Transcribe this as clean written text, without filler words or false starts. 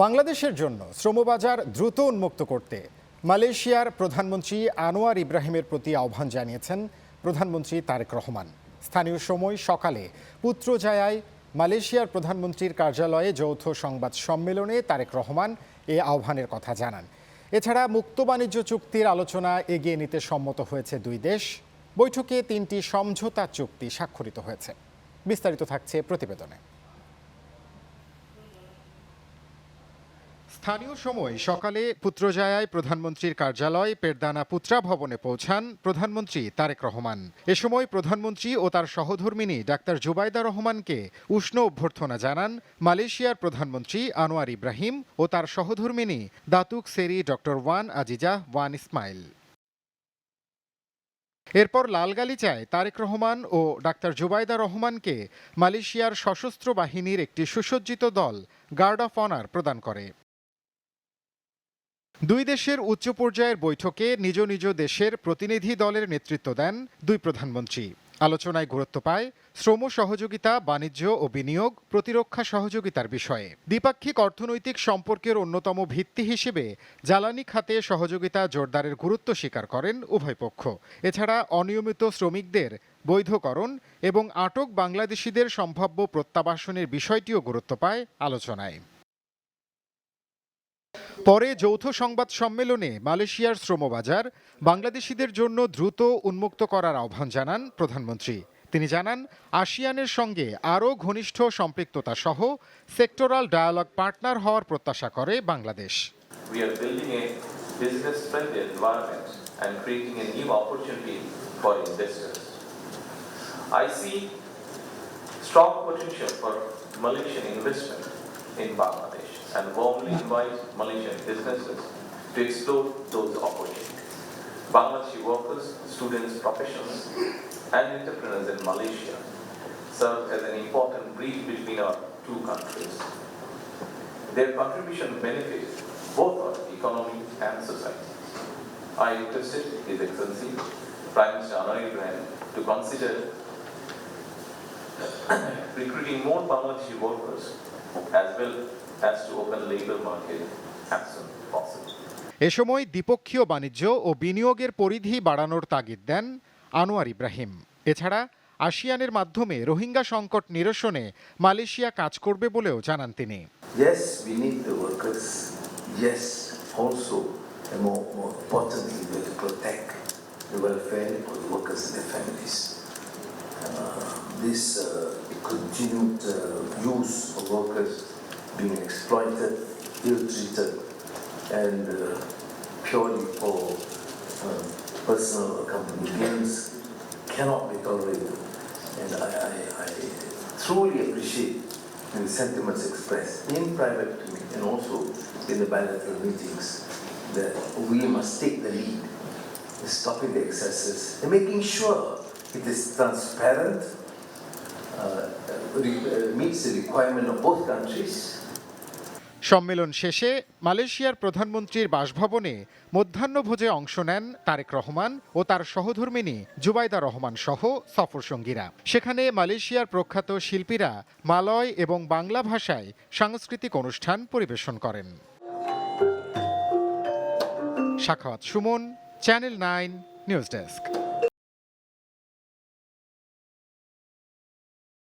বাংলাদেশের জন্য শ্রমবাজার দ্রুত উন্মুক্ত করতে মালয়েশিয়ার প্রধানমন্ত্রী আনোয়ার ইব্রাহিমের প্রতি আহ্বান জানিয়েছেন প্রধানমন্ত্রী তারেক রহমান। স্থানীয় সময় সকালে পুত্রজায়ায় মালয়েশিয়ার প্রধানমন্ত্রীর কার্যালয়ে যৌথ সংবাদ সম্মেলনে তারেক রহমান এ আহ্বানের কথা জানান। এছাড়া মুক্ত বাণিজ্য চুক্তির আলোচনা এগিয়ে নিতে সম্মত হয়েছে দুই দেশ। বৈঠকে 3টি সমঝোতা চুক্তি স্বাক্ষরিত হয়েছে। বিস্তারিত থাকছে প্রতিবেদনে। স্থানীয় সময় সকালে পুত্রজায়ায় প্রধানমন্ত্রীর কার্যালয় পেরদানা পুত্রা ভবনে পৌঁছান প্রধানমন্ত্রী তারেক রহমান। এ সময় প্রধানমন্ত্রী ও তার সহধর্মিণী ডাক্তার জুবাইদা রহমানকে উষ্ণ অভ্যর্থনা জানান মালয়েশিয়ার প্রধানমন্ত্রী আনোয়ার ইব্রাহিম ও তার সহধর্মিণী দাতুক সেরি doctor one Aziza one Ismail. এরপর লালগালিচায় তারেক রহমান ও ডাক্তার জুবাইদা রহমানকে মালয়েশিয়ার সশস্ত্র বাহিনীর একটি সুসজ্জিত দল গার্ড অফ অনার প্রদান করে। দুই দেশের উচ্চ পর্যায়ের বৈঠকে নিজ নিজ দেশের প্রতিনিধি দলের নেতৃত্ব দেন দুই প্রধানমন্ত্রী। আলোচনায় গুরুত্ব পায় শ্রম সহযোগিতা, বাণিজ্য ও বিনিয়োগ, প্রতিরক্ষা সহযোগিতার বিষয়ে। দ্বিপাক্ষিক অর্থনৈতিক সম্পর্কের অন্যতম ভিত্তি হিসেবে জ্বালানি খাতে সহযোগিতা জোরদারের গুরুত্ব স্বীকার করেন উভয় পক্ষ। এছাড়া অনিয়মিত শ্রমিকদের বৈধকরণ এবং আটক বাংলাদেশিদের সম্ভাব্য প্রত্যাবাসনের বিষয়টিও গুরুত্ব পায় আলোচনায়। পরে যৌথ সংবাদ সম্মেলনে মালয়েশিয়ার শ্রমবাজার বাংলাদেশিদের জন্য দ্রুত উন্মুক্ত করার আহ্বান জানান প্রধানমন্ত্রী। তিনি জানান, আসিয়ানের সঙ্গে আরও ঘনিষ্ঠ সম্পৃক্ততা সহ সেক্টরাল ডায়ালগ পার্টনার হওয়ার প্রত্যাশা করে Bangladesh. I see strong potential for Malaysian investment in Bangladesh and warmly invite Malaysian businesses to explore those opportunities. Bangladeshi workers, students, professionals and entrepreneurs in Malaysia serve as an important bridge between our two countries. Their contribution benefits both our economy and society. I requested His Excellency Prime Minister Anwar Ibrahim to consider recruiting more Bangladeshi workers as well as to open labor market as soon as possible. এ সময় দ্বিপক্ষীয় বাণিজ্য ও বিনিয়োগের পরিধি বাড়ানোর তাগিদ দেন আনোয়ার ইব্রাহিম। এছাড়া আসিয়ানের মাধ্যমে রোহিঙ্গা সংকট নিরসনে মালয়েশিয়া কাজ করবে বলেও জানান তিনি। Yes, we need the workers. Yes, also and more importantly, we have to protect the welfare of the workers and their families. This continued use of workers being exploited, ill-treated, and purely for personal or company gains cannot be tolerated. And I truly appreciate the sentiments expressed in private and also in the bilateral meetings that we must take the lead in stopping the excesses and making sure it is transparent, meets the requirement of both countries. সম্মেলন শেষে মালয়েশিয়ার প্রধানমন্ত্রীর বাসভবনে মধ্যাহ্নভোজে অংশ নেন তারেক রহমান ও তার সহধর্মিণী জুবাইদা রহমান সহ সফরসঙ্গীরা। সেখানে মালয়েশিয়ার প্রখ্যাত শিল্পীরা মালয় এবং বাংলা ভাষায় সাংস্কৃতিক অনুষ্ঠান পরিবেশন করেন। Sakhawat Suman, channel 9 news desk.